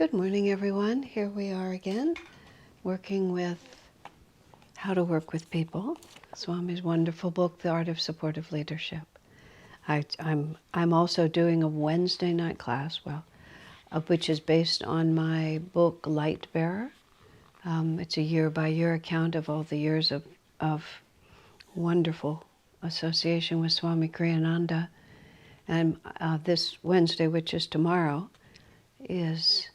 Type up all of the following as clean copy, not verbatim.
Good morning, everyone. Here we are again, working with how to work with people. Swami's wonderful book, The Art of Supportive Leadership. I'm also doing a Wednesday night class, which is based on my book, Light Bearer. It's a year-by-year account of all the years of wonderful association with Swami Kriyananda. And this Wednesday, which is tomorrow, is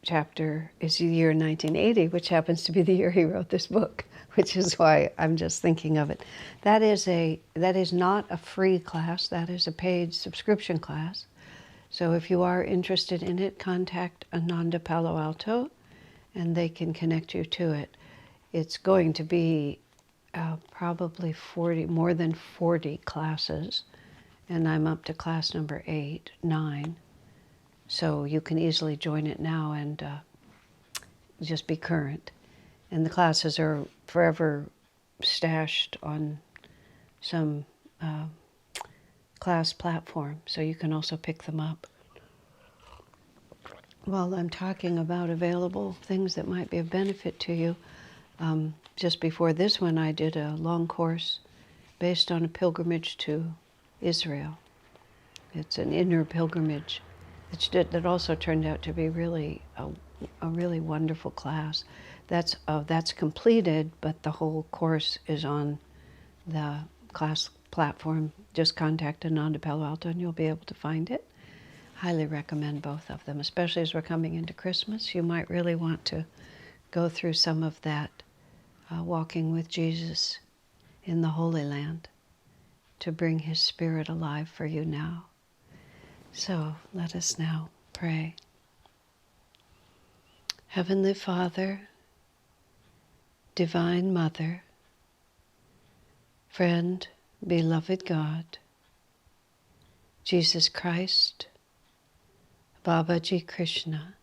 the year 1980, which happens to be the year he wrote this book, which is why I'm just thinking of it. That is not a free class. That is a paid subscription class. So if you are interested in it, contact Ananda Palo Alto, and they can connect you to it. It's going to be probably more than 40 classes, and I'm up to class number 9. So you can easily join it now and just be current. And the classes are forever stashed on some class platform, so you can also pick them up. While I'm talking about available things that might be of benefit to you, just before this one I did a long course based on a pilgrimage to Israel. It's an inner pilgrimage that also turned out to be really a really wonderful class. That's completed, but the whole course is on the class platform. Just contact Ananda Palo Alto and you'll be able to find it. Highly recommend both of them, especially as we're coming into Christmas. You might really want to go through some of that walking with Jesus in the Holy Land to bring His Spirit alive for you now. So let us now pray. Heavenly Father, Divine Mother, friend, beloved God, Jesus Christ, Babaji Krishna,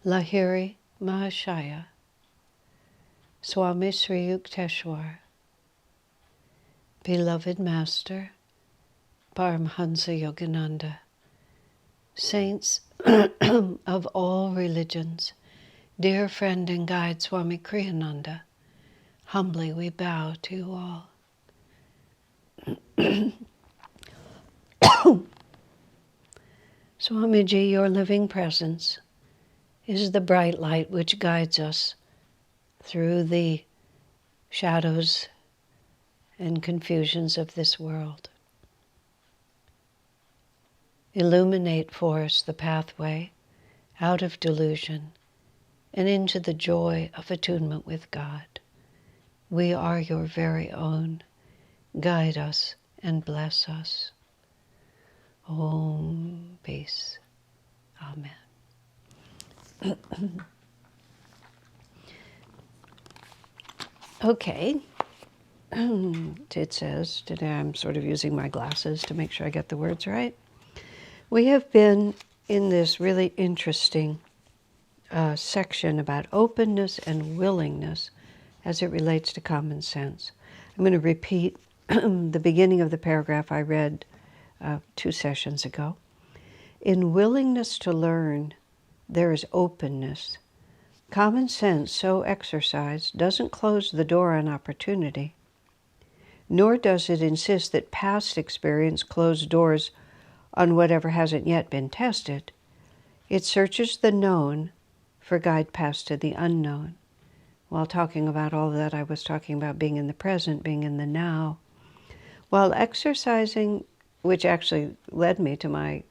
Lahiri Mahashaya, Swami Sri Yukteswar, beloved Master, Paramhansa Yogananda, saints of all religions, dear friend and guide Swami Kriyananda, humbly we bow to you all. Swamiji, your living presence is the bright light which guides us through the shadows and confusions of this world. Illuminate for us the pathway out of delusion and into the joy of attunement with God. We are your very own. Guide us and bless us. Om peace. Amen. Okay. It says, today I'm sort of using my glasses to make sure I get the words right. We have been in this really interesting section about openness and willingness as it relates to common sense. I'm going to repeat the beginning of the paragraph I read 2 sessions ago. In willingness to learn, there is openness. Common sense, so exercised, doesn't close the door on opportunity, nor does it insist that past experience close doors on whatever hasn't yet been tested. It searches the known for guide paths to the unknown. While talking about all that, I was talking about being in the present, being in the now. While exercising, which actually led me to my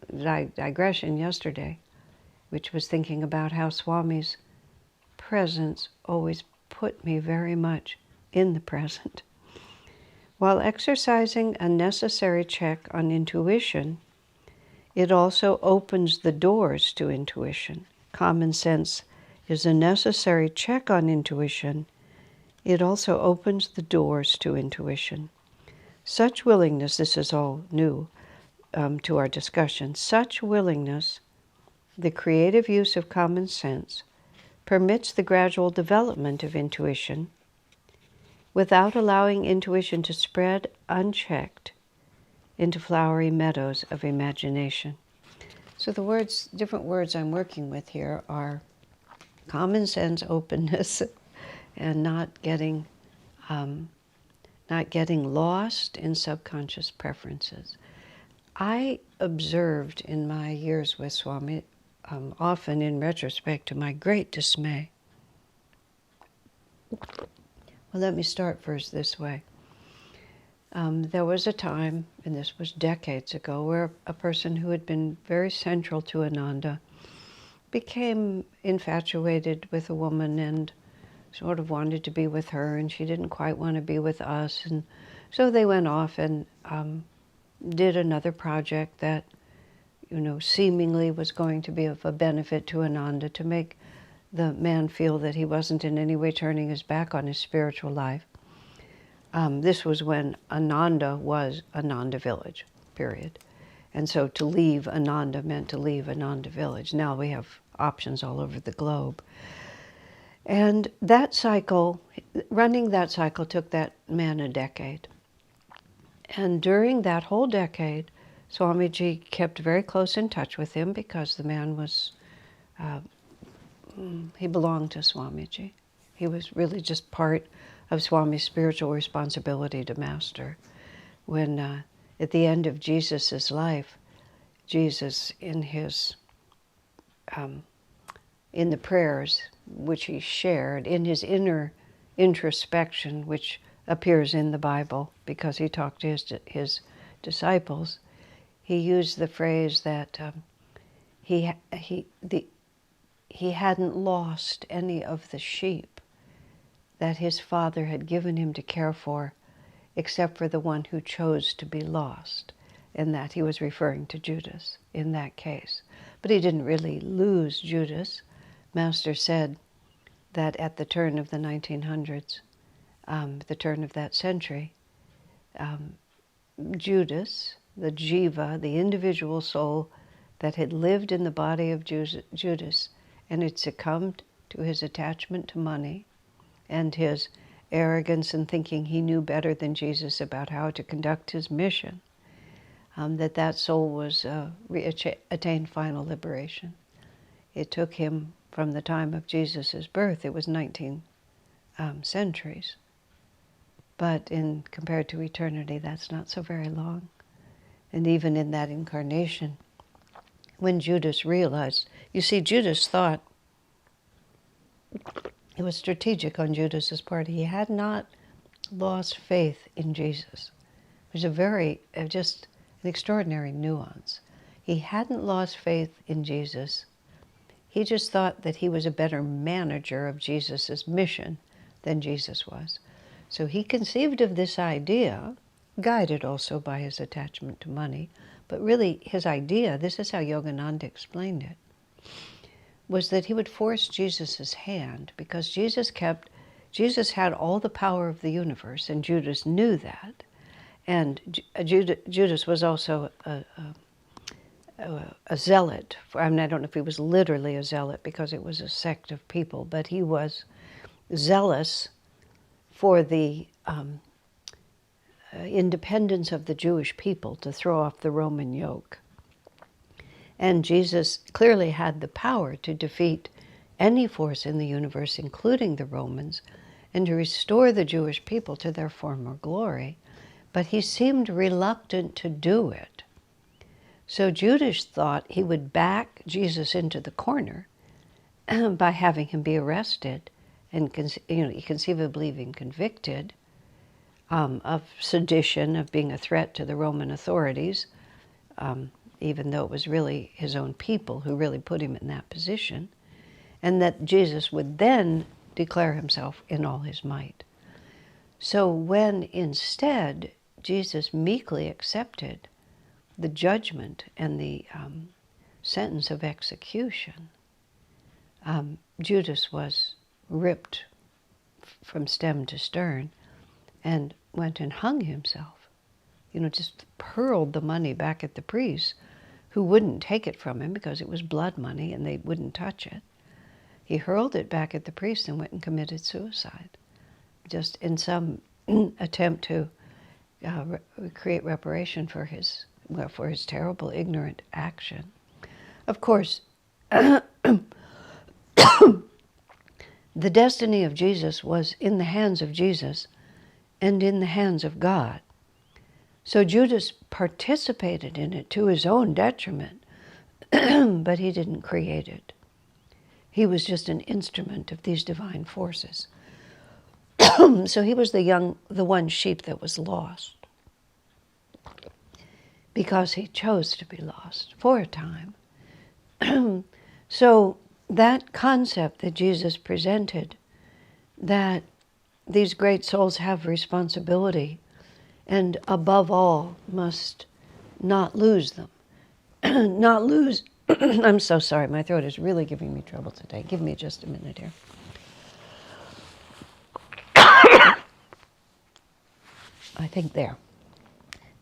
digression yesterday, which was thinking about how Swami's presence always put me very much in the present. While exercising a necessary check on intuition, it also opens the doors to intuition. Common sense is a necessary check on intuition. It also opens the doors to intuition. Such willingness, this is all new to our discussion, such willingness, the creative use of common sense, permits the gradual development of intuition without allowing intuition to spread unchecked into flowery meadows of imagination. So So the words, different words I'm working with here are common sense, openness, and not getting lost in subconscious preferences. I observed in my years with Swami, often in retrospect to my great dismay. Well, let me start first this way. There was a time, and this was decades ago, where a person who had been very central to Ananda became infatuated with a woman and sort of wanted to be with her, and she didn't quite want to be with us. And so they went off and did another project that, seemingly was going to be of a benefit to Ananda, to make the man feel that he wasn't in any way turning his back on his spiritual life. This was when Ananda was Ananda village, period. And so to leave Ananda meant to leave Ananda village. Now we have options all over the globe. And that cycle, running that cycle, took that man a decade. And during that whole decade, Swamiji kept very close in touch with him because the man was, he belonged to Swamiji. He was really just part of Swami's spiritual responsibility to master. When at the end of Jesus' life, Jesus in his, in the prayers which he shared, in his inner introspection, which appears in the Bible because he talked to his disciples, he used the phrase that he hadn't lost any of the sheep that his Father had given him to care for, except for the one who chose to be lost, and that he was referring to Judas in that case. But he didn't really lose Judas. Master said that at the turn of the 1900s, the turn of that century, Judas, the jiva, the individual soul that had lived in the body of Judas and had succumbed to his attachment to money and his arrogance and thinking he knew better than Jesus about how to conduct his mission, that soul was attained final liberation. It took him from the time of Jesus' birth, it was 19 centuries. But compared to eternity, that's not so very long. And even in that incarnation, when Judas realized, you see, Judas thought, it was strategic on Judas's part. He had not lost faith in Jesus. It was a very, just an extraordinary nuance. He hadn't lost faith in Jesus. He just thought that he was a better manager of Jesus' mission than Jesus was. So he conceived of this idea, guided also by his attachment to money, but really his idea, this is how Yogananda explained it, was that he would force Jesus' hand, because Jesus had all the power of the universe, and Judas knew that. And Judas was also a zealot. I mean, I don't know if he was literally a zealot because it was a sect of people, but he was zealous for the independence of the Jewish people, to throw off the Roman yoke. And Jesus clearly had the power to defeat any force in the universe, including the Romans, and to restore the Jewish people to their former glory. But he seemed reluctant to do it. So Judas thought he would back Jesus into the corner by having him be arrested and conceivably being convicted of sedition, of being a threat to the Roman authorities, even though it was really his own people who really put him in that position, and that Jesus would then declare himself in all his might. So when instead Jesus meekly accepted the judgment and the sentence of execution, Judas was ripped from stem to stern and went and hung himself. Just hurled the money back at the priests, who wouldn't take it from him because it was blood money and they wouldn't touch it. He hurled it back at the priests and went and committed suicide, just in some attempt to create reparation for his terrible, ignorant action. Of course, the destiny of Jesus was in the hands of Jesus and in the hands of God. So Judas participated in it to his own detriment, but he didn't create it. He was just an instrument of these divine forces. So he was the one sheep that was lost because he chose to be lost for a time. So that concept that Jesus presented, that these great souls have responsibility and above all must not lose them. Not lose, I'm so sorry, my throat is really giving me trouble today. Give me just a minute here. I think there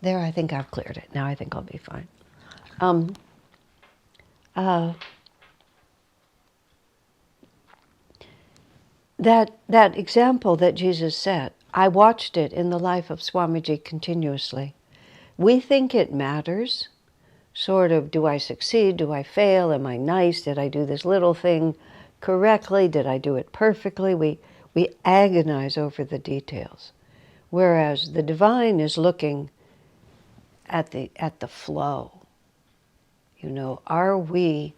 I think I've cleared it. Now I think I'll be fine. That example that Jesus set, I watched it in the life of Swamiji continuously. We think it matters, sort of, do I succeed, do I fail, am I nice, did I do this little thing correctly, did I do it perfectly? We agonize over the details, whereas the divine is looking at the flow. You know, are we,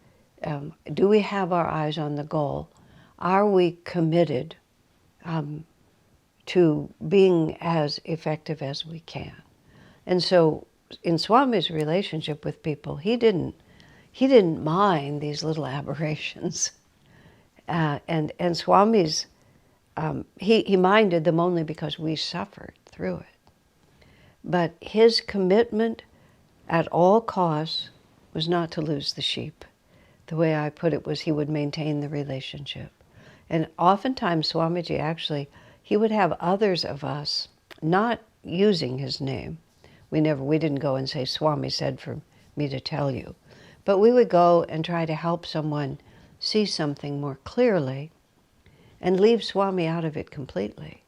do we have our eyes on the goal? Are we committed to being as effective as we can? And so in Swami's relationship with people, he didn't mind these little aberrations. And Swami's, he minded them only because we suffered through it. But his commitment at all costs was not to lose the sheep. The way I put it was he would maintain the relationship. And oftentimes Swamiji actually, he would have others of us not using his name. We didn't go and say, Swami said for me to tell you. But we would go and try to help someone see something more clearly and leave Swami out of it completely,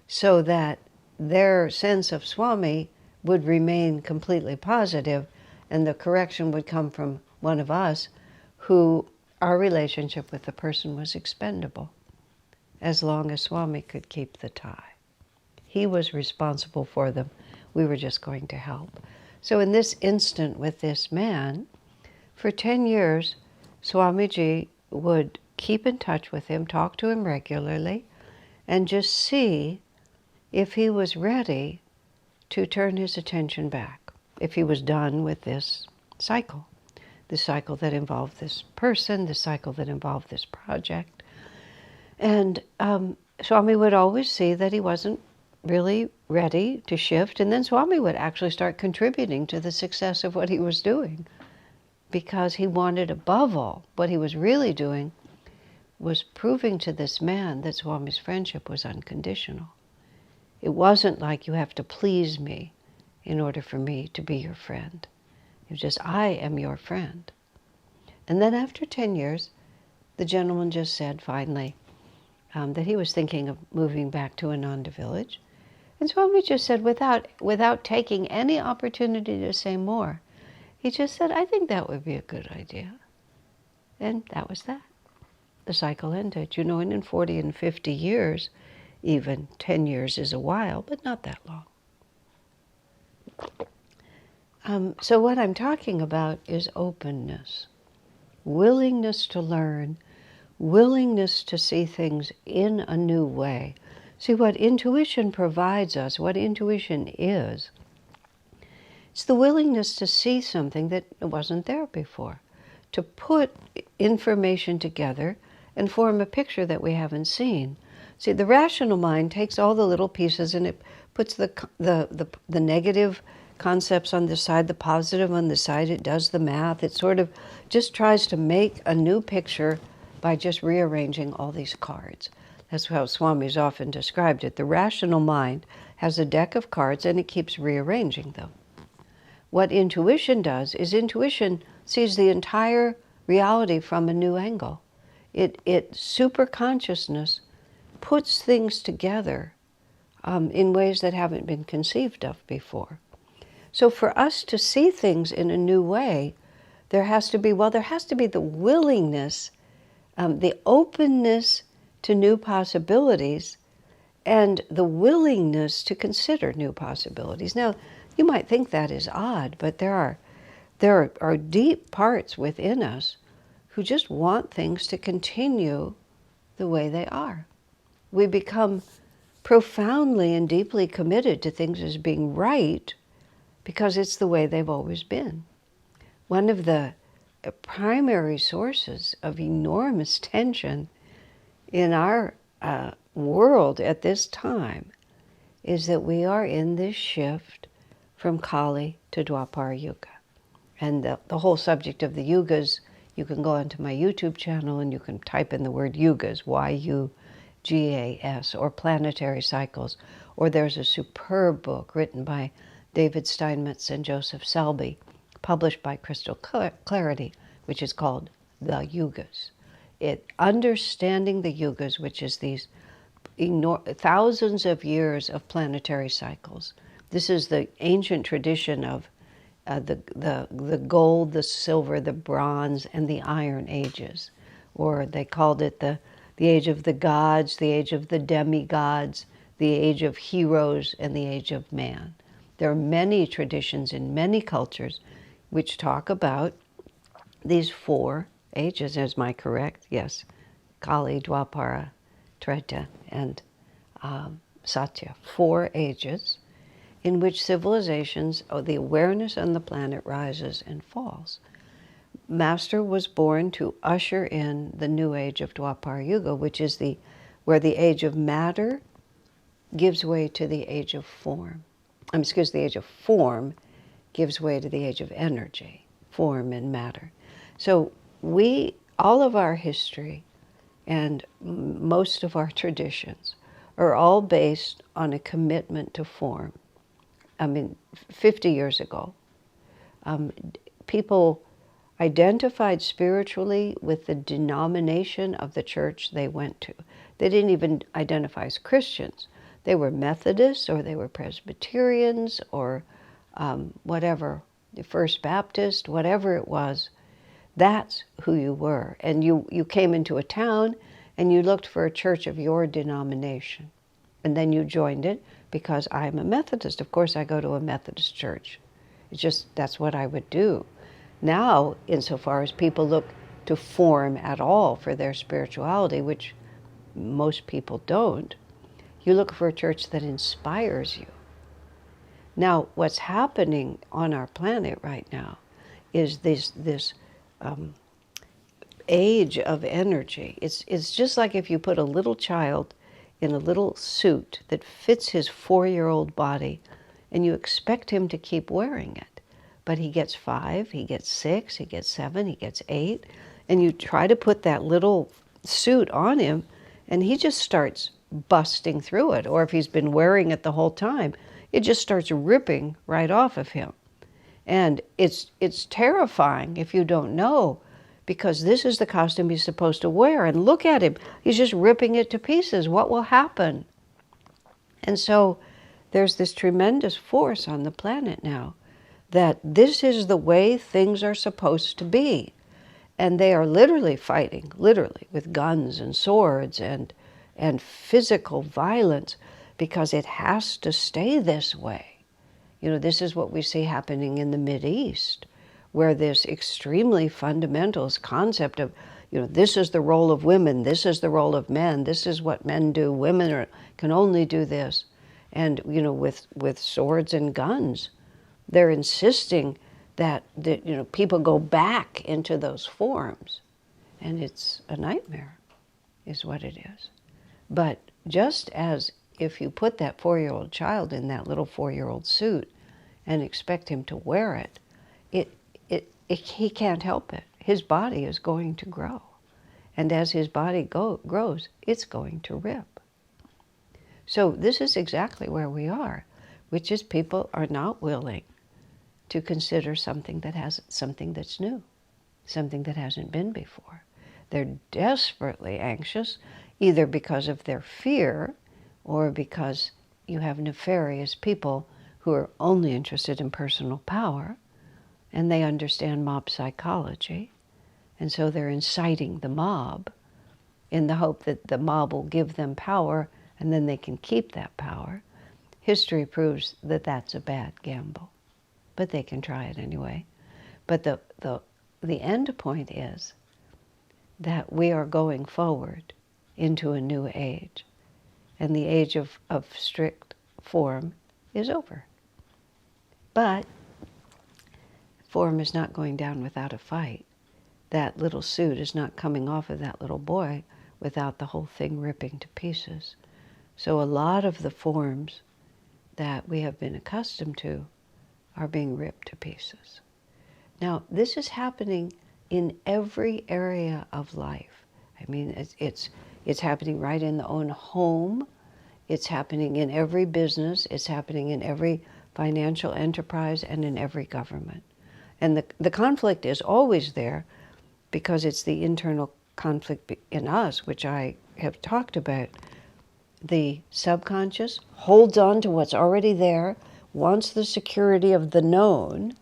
so that their sense of Swami would remain completely positive and the correction would come from one of us who our relationship with the person was expendable as long as Swami could keep the tie. He was responsible for them. We were just going to help. So in this instant with this man, for 10 years, Swamiji would keep in touch with him, talk to him regularly, and just see if he was ready to turn his attention back, if he was done with this cycle, the cycle that involved this person, the cycle that involved this project. And Swami would always see that he wasn't really ready to shift, and then Swami would actually start contributing to the success of what he was doing, because he wanted, above all, what he was really doing was proving to this man that Swami's friendship was unconditional. It wasn't like you have to please me in order for me to be your friend. It was just, I am your friend. And then after 10 years, the gentleman just said finally that he was thinking of moving back to Ananda village. And Swami just said, without taking any opportunity to say more, he just said, I think that would be a good idea. And that was that. The cycle ended. You know, and in 40 and 50 years, even 10 years is a while, but not that long. So what I'm talking about is openness, willingness to learn, willingness to see things in a new way. See, what intuition provides us, what intuition is, it's the willingness to see something that wasn't there before, to put information together and form a picture that we haven't seen. See, the rational mind takes all the little pieces and it puts the negative concepts on this side, the positive on this side, it does the math, it sort of just tries to make a new picture by just rearranging all these cards. That's how Swami's often described it. The rational mind has a deck of cards and it keeps rearranging them. What intuition does is intuition sees the entire reality from a new angle. It superconsciousness puts things together in ways that haven't been conceived of before. So for us to see things in a new way, There has to be the willingness, the openness to new possibilities, and the willingness to consider new possibilities. Now, you might think that is odd, but there are deep parts within us who just want things to continue the way they are. We become profoundly and deeply committed to things as being right because it's the way they've always been. One of the primary sources of enormous tension in our world at this time is that we are in this shift from Kali to Dwapara Yuga. And the whole subject of the yugas, you can go onto my YouTube channel and you can type in the word yugas, Y-U-G-A-S, or planetary cycles. Or there's a superb book written by David Steinmetz and Joseph Selby, published by Crystal Clarity, which is called The Yugas. Understanding the yugas, which is these thousands of years of planetary cycles. This is the ancient tradition of the gold, the silver, the bronze, and the iron ages. Or they called it the age of the gods, the age of the demigods, the age of heroes, and the age of man. There are many traditions in many cultures which talk about these 4 ages. Am I correct? Yes. Kali, Dwapara, Treta, and Satya. 4 ages in which civilizations, the awareness on the planet rises and falls. Master was born to usher in the new age of Dwapara Yuga, which is where the age of matter gives way to the age of form. The age of form gives way to the age of energy, form and matter. So all of our history and most of our traditions are all based on a commitment to form. 50 years ago, people identified spiritually with the denomination of the church they went to. They didn't even identify as Christians. They were Methodists, or they were Presbyterians, or whatever, the First Baptist, whatever it was. That's who you were. And you came into a town and you looked for a church of your denomination. And then you joined it because I'm a Methodist. Of course I go to a Methodist church. It's just, that's what I would do. Now, insofar as people look to form at all for their spirituality, which most people don't, you look for a church that inspires you. Now, what's happening on our planet right now is this age of energy. It's just like if you put a little child in a little suit that fits his 4-year-old body, and you expect him to keep wearing it. But he gets 5, he gets 6, he gets 7, he gets 8, and you try to put that little suit on him, and he just starts busting through it. Or if he's been wearing it the whole time, it just starts ripping right off of him. And it's terrifying if you don't know, because this is the costume he's supposed to wear. And look at him. He's just ripping it to pieces. What will happen? And so there's this tremendous force on the planet now that this is the way things are supposed to be. And they are literally fighting, with guns and swords and physical violence, because it has to stay this way. This is what we see happening in the Mideast, where this extremely fundamentalist concept of, this is the role of women, this is the role of men, this is what men do, women can only do this. And, with swords and guns, they're insisting that people go back into those forms. And it's a nightmare, is what it is. But just as if you put that 4-year-old child in that little 4-year-old suit and expect him to wear it, he can't help it. His body is going to grow. And as his body grows, it's going to rip. So this is exactly where we are, which is people are not willing to consider something that's new, something that hasn't been before. They're desperately anxious, either because of their fear or because you have nefarious people who are only interested in personal power. and they understand mob psychology, and so they're inciting the mob in the hope that the mob will give them power and then they can keep that power. History proves that that's a bad gamble, but they can try it anyway. But the end point is that we are going forward into a new age, and the age of strict form is over. But form is not going down without a fight. That little suit is not coming off of that little boy without the whole thing ripping to pieces. So a lot of the forms that we have been accustomed to are being ripped to pieces. Now, this is happening in every area of life. I mean, it's happening right in the own home. It's happening in every business. It's happening in every financial enterprise and in every government. And the conflict is always there because it's the internal conflict in us, which I have talked about. The subconscious holds on to what's already there, wants the security of the known.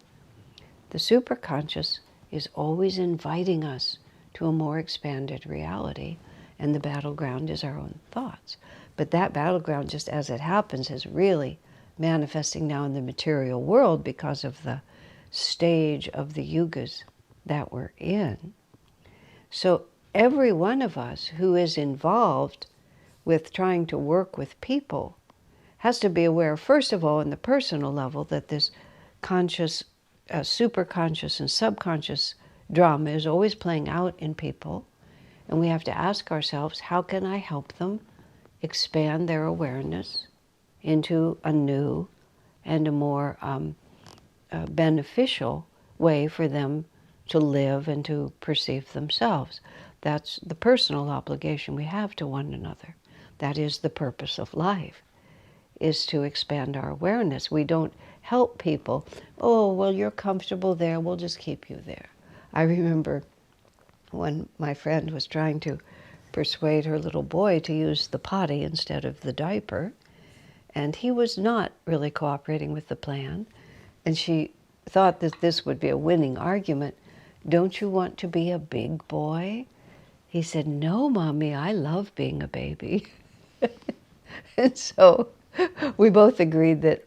The superconscious is always inviting us to a more expanded reality, and the battleground is our own thoughts. But that battleground, just as it happens, is really manifesting now in the material world because of the stage of the yugas that we're in. So every one of us who is involved with trying to work with people has to be aware, first of all, in the personal level, that this conscious, superconscious and subconscious drama is always playing out in people. And we have to ask ourselves, how can I help them expand their awareness into a new and a more beneficial way for them to live and to perceive themselves? That's the personal obligation we have to one another. That is the purpose of life, is to expand our awareness. We don't help people, oh, well, you're comfortable there, we'll just keep you there. I remember when my friend was trying to persuade her little boy to use the potty instead of the diaper, and he was not really cooperating with the plan, and she thought that this would be a winning argument. Don't you want to be a big boy? He said, no, Mommy, I love being a baby. And so we both agreed that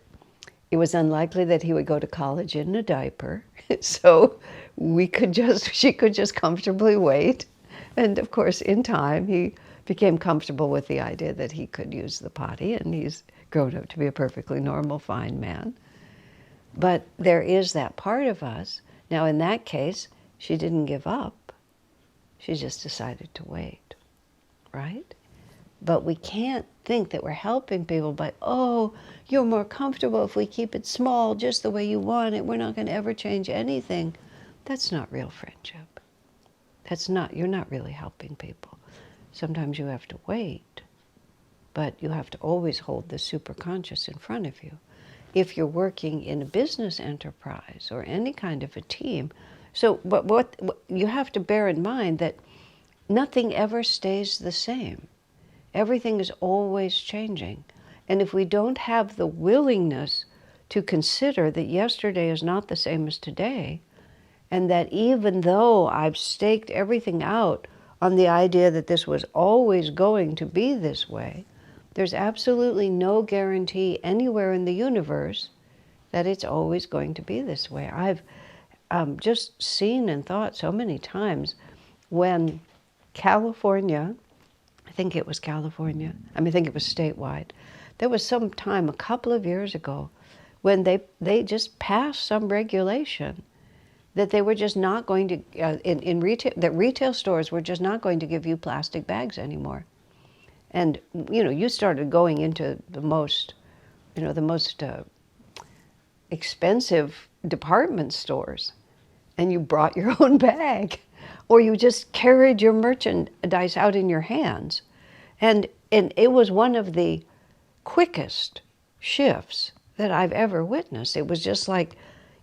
it was unlikely that he would go to college in a diaper. So she could just comfortably wait. And of course, in time, he became comfortable with the idea that he could use the potty, and he's grown up to be a perfectly normal, fine man. But there is that part of us. Now, in that case, she didn't give up. She just decided to wait, right? But we can't think that we're helping people by, oh, you're more comfortable if we keep it small, just the way you want it. We're not going to ever change anything. That's not real friendship. You're not really helping people. Sometimes you have to wait, but you have to always hold the superconscious in front of you. If you're working in a business enterprise or any kind of a team, but what you have to bear in mind that nothing ever stays the same. Everything is always changing. And if we don't have the willingness to consider that yesterday is not the same as today, and that even though I've staked everything out on the idea that this was always going to be this way, there's absolutely no guarantee anywhere in the universe that it's always going to be this way. I've just seen and thought so many times when California, I think it was statewide, there was some time a couple of years ago when they just passed some regulation that they were just not going to, in retail, that retail stores were just not going to give you plastic bags anymore. And, you started going into the most expensive department stores, and you brought your own bag, or you just carried your merchandise out in your hands. And it was one of the quickest shifts that I've ever witnessed. It was just like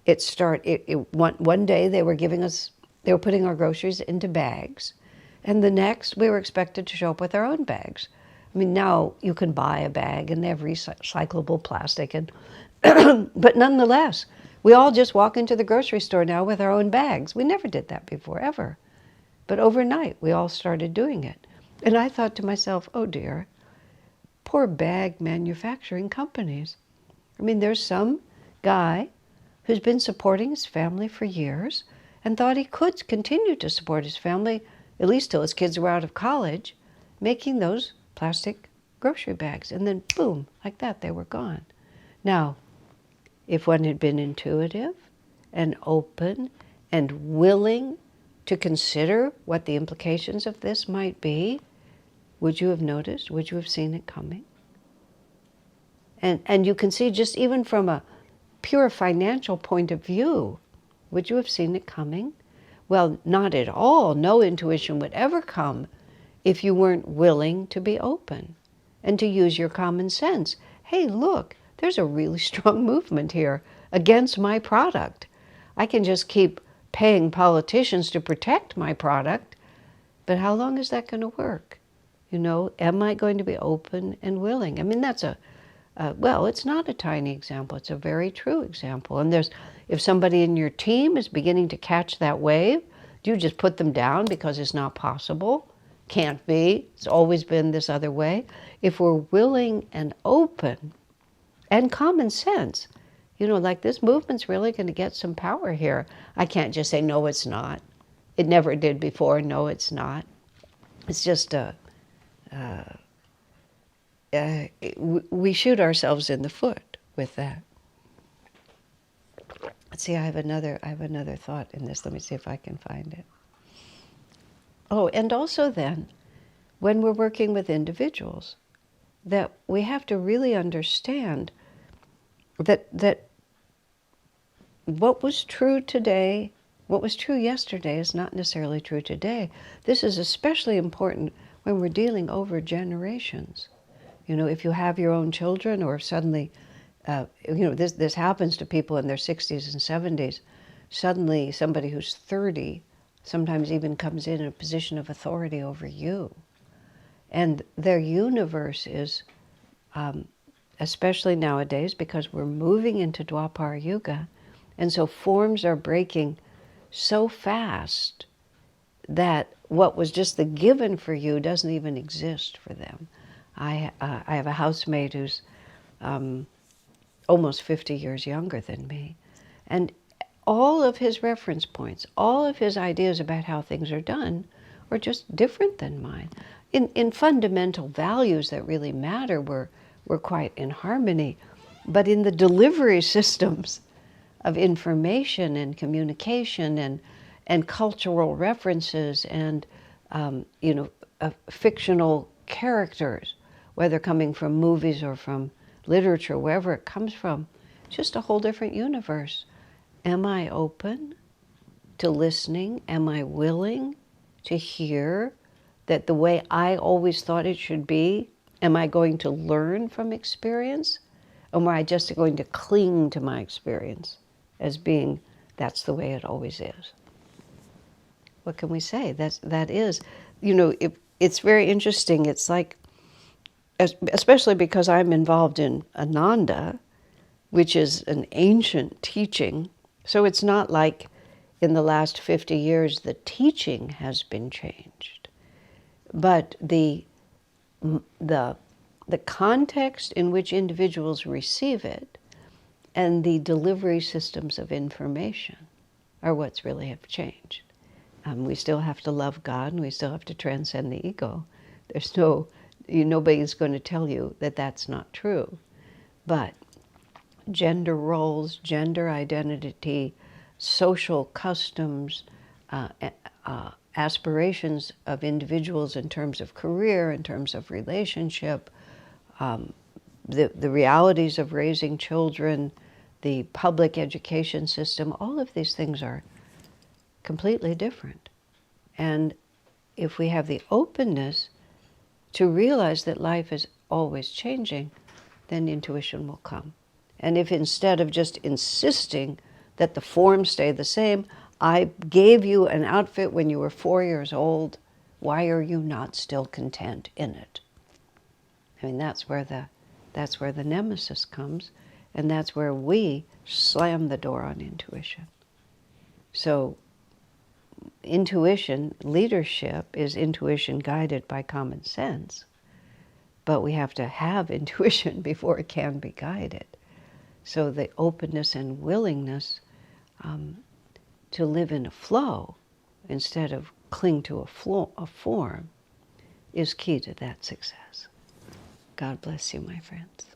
one day they were putting our groceries into bags, and the next we were expected to show up with our own bags. I mean, now you can buy a bag and they have recyclable plastic, but nonetheless, We all just walk into the grocery store now with our own bags. We never did that before, ever. But overnight, we all started doing it. And I thought to myself, oh dear, poor bag manufacturing companies. I mean, there's some guy who's been supporting his family for years and thought he could continue to support his family, at least till his kids were out of college, making those plastic grocery bags. And then boom, like that, they were gone. Now, if one had been intuitive and open and willing to consider what the implications of this might be, would you have noticed? Would you have seen it coming? And you can see, just even from a pure financial point of view, would you have seen it coming? Well, not at all. No intuition would ever come if you weren't willing to be open and to use your common sense. Hey, look, there's a really strong movement here against my product. I can just keep paying politicians to protect my product, but how long is that going to work? You know, am I going to be open and willing? I mean, that's well, it's not a tiny example. It's a very true example. And if somebody in your team is beginning to catch that wave, do you just put them down because it's not possible? Can't be. It's always been this other way. If we're willing and open and common sense, you know, like, this movement's really going to get some power here. I can't just say, no, it's not. It never did before. No, it's not. It's just we shoot ourselves in the foot with that. Let's see, I have another thought in this. Let me see if I can find it. Oh, and also then, when we're working with individuals, that we have to really understand that what was true today, what was true yesterday is not necessarily true today. This is especially important when we're dealing over generations. You know, if you have your own children, or suddenly, you know, this happens to people in their 60s and 70s. Suddenly, somebody who's 30 sometimes even comes in a position of authority over you. And their universe is, especially nowadays, because we're moving into Dwapara Yuga, and so forms are breaking so fast that what was just the given for you doesn't even exist for them. I have a housemate who's almost 50 years younger than me, and all of his reference points, all of his ideas about how things are done are just different than mine. In fundamental values that really matter, we're quite in harmony, but in the delivery systems of information and communication and cultural references and you know, fictional characters, whether coming from movies or from literature, wherever it comes from, just a whole different universe. Am I open to listening? Am I willing to hear that the way I always thought it should be? Am I going to learn from experience? Or am I just going to cling to my experience as being, that's the way it always is? What can we say? That is, you know, it's very interesting. It's like, especially because I'm involved in Ananda, which is an ancient teaching. So it's not like in the last 50 years the teaching has been changed, but the context in which individuals receive it and the delivery systems of information are what's really have changed. We still have to love God, and we still have to transcend the ego. There's nobody's going to tell you that that's not true. But gender roles, gender identity, social customs, aspirations of individuals in terms of career, in terms of relationship, the realities of raising children, the public education system, all of these things are completely different. And if we have the openness to realize that life is always changing, then intuition will come. And if instead of just insisting that the forms stay the same, I gave you an outfit when you were 4 years old, why are you not still content in it? I mean, that's where the nemesis comes. And that's where we slam the door on intuition. So intuition, leadership is intuition guided by common sense. But we have to have intuition before it can be guided. So the openness and willingness to live in a flow instead of cling to a form is key to that success. God bless you, my friends.